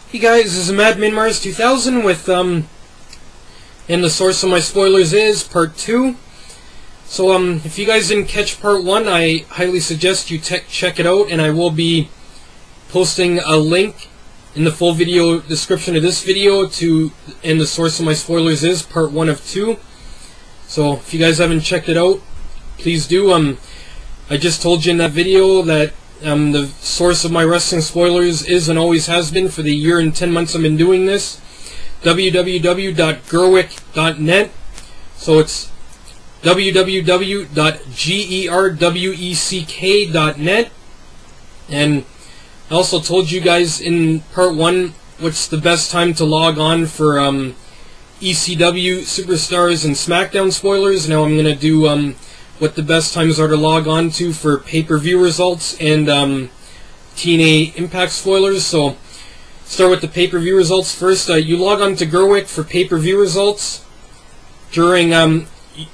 Hey guys, this is Madman 2000 with and the source of my spoilers is part 2. So if you guys didn't catch part 1, I highly suggest you check it out, and I will be posting a link in the full video description of this video to and the source of my spoilers is part 1 of 2. So if you guys haven't checked it out, please do. I just told you in that video that the source of my wrestling spoilers is and always has been for the year and 10 months I've been doing this. www.gerweck.net. So it's www.gerweck.net. And I also told you guys in part 1 what's the best time to log on for ECW Superstars and SmackDown spoilers. Now I'm going to do what the best times are to log on to for pay-per-view results and TNA Impact spoilers. So start with the pay-per-view results first. You log on to Gerweck for pay-per-view results. During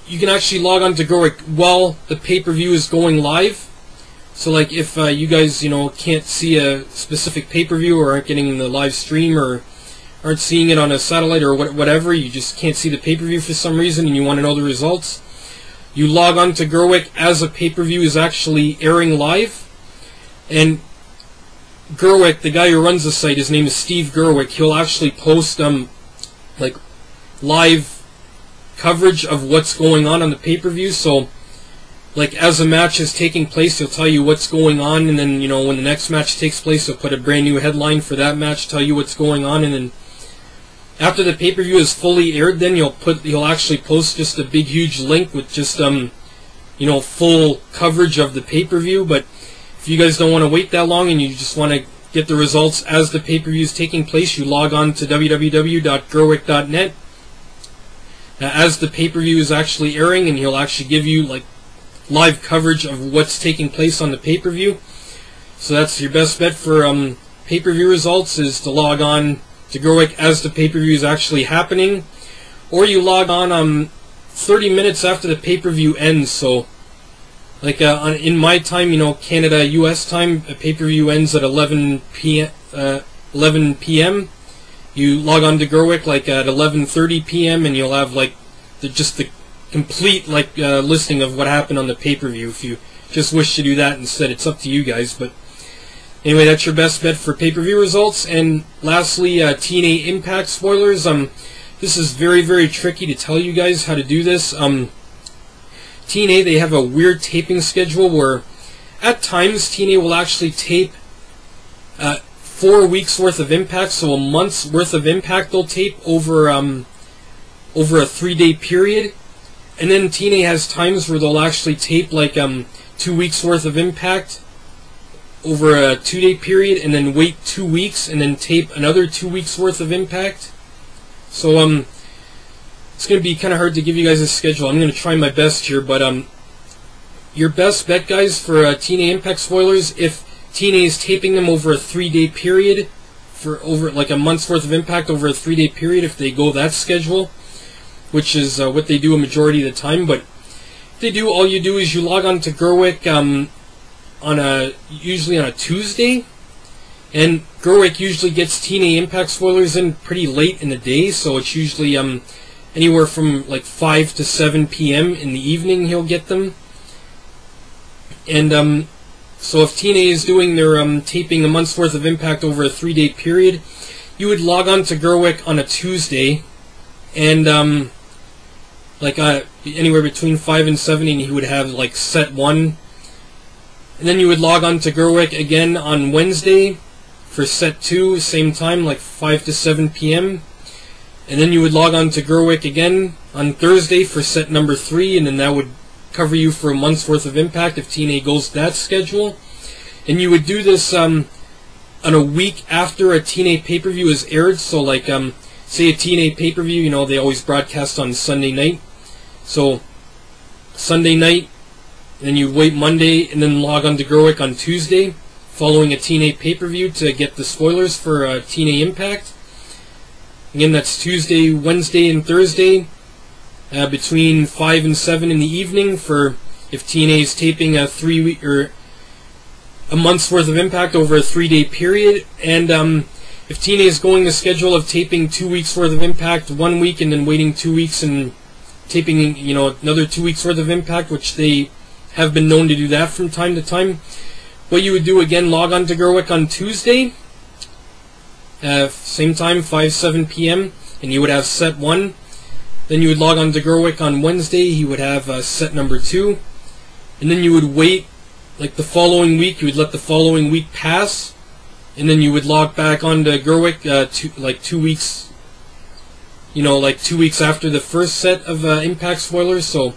you can actually log on to Gerweck while the pay-per-view is going live. So like if you guys can't see a specific pay-per-view or aren't getting the live stream or aren't seeing it on a satellite or whatever, you just can't see the pay-per-view for some reason and you want to know the results, you log on to Gerweck as a pay-per-view is actually airing live. And Gerweck, the guy who runs the site, his name is Steve Gerweck, he'll actually post like live coverage of what's going on the pay-per-view. So like as a match is taking place, he'll tell you what's going on, and then when the next match takes place, he'll put a brand new headline for that match, tell you what's going on, and then after the pay-per-view is fully aired, then he'll actually post just a big huge link with just full coverage of the pay-per-view. But if you guys don't want to wait that long and you just want to get the results as the pay-per-view is taking place, you log on to www.gerweck.net as the pay-per-view is actually airing, and he'll actually give you like live coverage of what's taking place on the pay-per-view. So that's your best bet for pay-per-view results, is to log on to Gerweck as the pay-per-view is actually happening, or you log on 30 minutes after the pay-per-view ends. So like in my time, Canada US time, a pay-per-view ends at 11 p.m. You log on to Gerweck like at 11:30 p.m. and you'll have like the complete listing of what happened on the pay-per-view. If you just wish to do that instead, it's up to you guys. But anyway, that's your best bet for pay-per-view results. And lastly, TNA Impact spoilers. This is very, very tricky to tell you guys how to do this. TNA, they have a weird taping schedule where at times TNA will actually tape 4 weeks worth of Impact, so a month's worth of Impact they'll tape over a 3-day period. And then TNA has times where they'll actually tape like 2 weeks worth of Impact over a 2-day period, and then wait 2 weeks and then tape another 2 weeks worth of Impact. So it's going to be kind of hard to give you guys a schedule. I'm going to try my best here, but your best bet, guys, for TNA Impact spoilers, if TNA is taping them over a 3-day period, for over like a month's worth of Impact over a 3-day period, if they go that schedule, which is what they do a majority of the time. But if they do, all you do is you log on to Gerweck usually on a Tuesday, and Gerweck usually gets TNA Impact spoilers in pretty late in the day, so it's usually anywhere from like 5 to 7 p.m. in the evening he'll get them. And so if TNA is doing their taping a month's worth of Impact over a 3-day period, you would log on to Gerweck on a Tuesday, and anywhere between 5 and 7, and he would have like set 1. And then you would log on to Gerweck again on Wednesday for set 2, same time, like 5 to 7 p.m. And then you would log on to Gerweck again on Thursday for set number 3, and then that would cover you for a month's worth of Impact if TNA goes that schedule. And you would do this on a week after a TNA pay-per-view is aired. So like say a TNA pay-per-view, they always broadcast on Sunday night. So Sunday night, then you wait Monday and then log on to Gerweck on Tuesday following a TNA pay-per-view to get the spoilers for TNA Impact. Again, that's Tuesday, Wednesday, and Thursday between 5 and 7 in the evening for if TNA is taping a 3-week or a month's worth of Impact over a 3-day period. And if TNA is going the schedule of taping 2 weeks worth of Impact 1 week and then waiting 2 weeks and taping, you know, another 2 weeks worth of Impact, which they have been known to do that from time to time, what you would do, again, log on to Gerwick on Tuesday, same time, 5-7 p.m., and you would have set 1. Then you would log on to Gerwick on Wednesday, he would have set number 2. And then you would wait, like the following week, you would let the following week pass, and then you would log back on to Gerwick like 2 weeks, you know, like 2 weeks after the first set of Impact spoilers. So,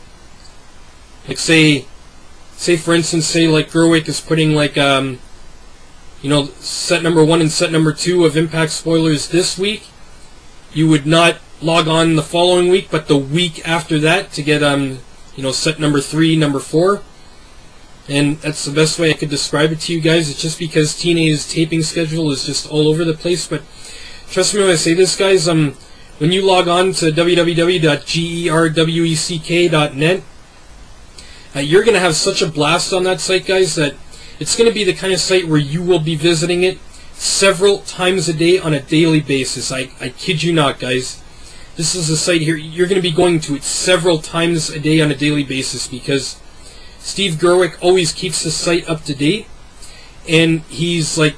like say for instance, say like Gerwick is putting like, you know, set number 1 and set number 2 of Impact spoilers this week, you would not log on the following week, but the week after that to get, you know, set number 3, number 4. And that's the best way I could describe it to you guys. It's just because TNA's taping schedule is just all over the place. But trust me when I say this, guys, when you log on to www.gerweck.net, you're going to have such a blast on that site, guys, that it's going to be the kind of site where you will be visiting it several times a day on a daily basis. I kid you not, guys. This is a site here, you're going to be going to it several times a day on a daily basis because Steve Gerwick always keeps the site up to date, and he's like,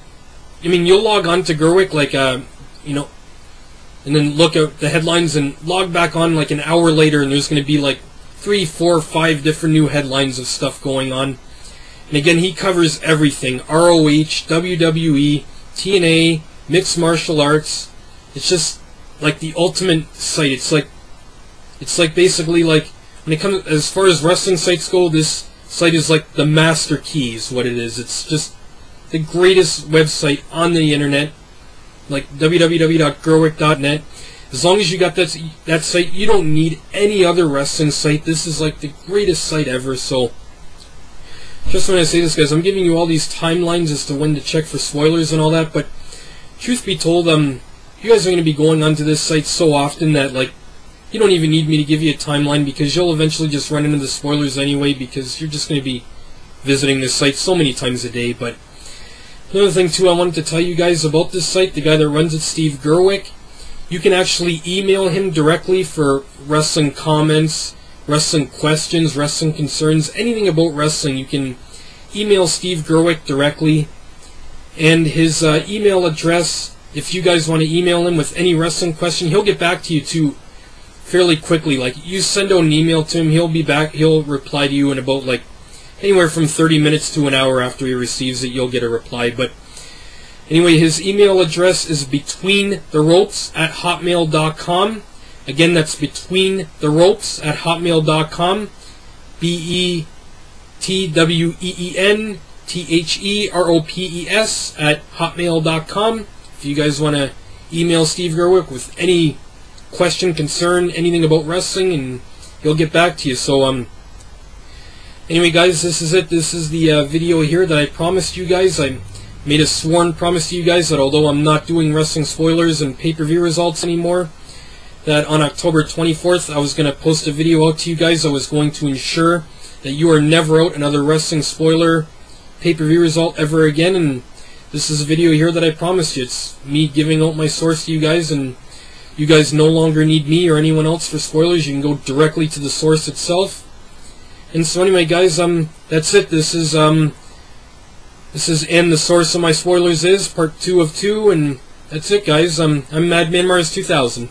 I mean, you'll log on to Gerwick like, you know, and then look at the headlines and log back on like an hour later, and there's going to be like 3, 4, 5 different new headlines of stuff going on. And again, he covers everything: ROH, WWE, TNA, mixed martial arts. It's just like the ultimate site. It's like basically like, when it comes as far as wrestling sites go, this site is like the master key is what it is. It's just the greatest website on the internet, like www.gerwick.net. As long as you got that site, you don't need any other wrestling site. This is like the greatest site ever. So just when I say this, guys, I'm giving you all these timelines as to when to check for spoilers and all that, but truth be told, you guys are going to be going onto this site so often that, like, you don't even need me to give you a timeline because you'll eventually just run into the spoilers anyway because you're just going to be visiting this site so many times a day. But another thing, too, I wanted to tell you guys about this site, the guy that runs it, Steve Gerwick. You can actually email him directly for wrestling comments, wrestling questions, wrestling concerns, anything about wrestling. You can email Steve Gerwick directly, and his email address, if you guys want to email him with any wrestling question, he'll get back to you too fairly quickly. Like, you send out an email to him, he'll be back, he'll reply to you in about like anywhere from 30 minutes to an hour after he receives it. You'll get a reply. But anyway, his email address is betweentheropes@hotmail.com. Again, that's betweentheropes@hotmail.com. betweentheropes@hotmail.com. If you guys want to email Steve Gerwick with any question, concern, anything about wrestling, and he'll get back to you. So anyway, guys, this is it. This is the video here that I promised you guys. I made a sworn promise to you guys that although I'm not doing wrestling spoilers and pay-per-view results anymore, that on October 24th I was going to post a video out to you guys. I was going to ensure that you are never out another wrestling spoiler pay-per-view result ever again, and this is a video here that I promised you. It's me giving out my source to you guys, and you guys no longer need me or anyone else for spoilers. You can go directly to the source itself. And so anyway, guys, that's it. This is and the source of my spoilers is part 2 of 2, and that's it, guys. I'm Madman Mars 2000.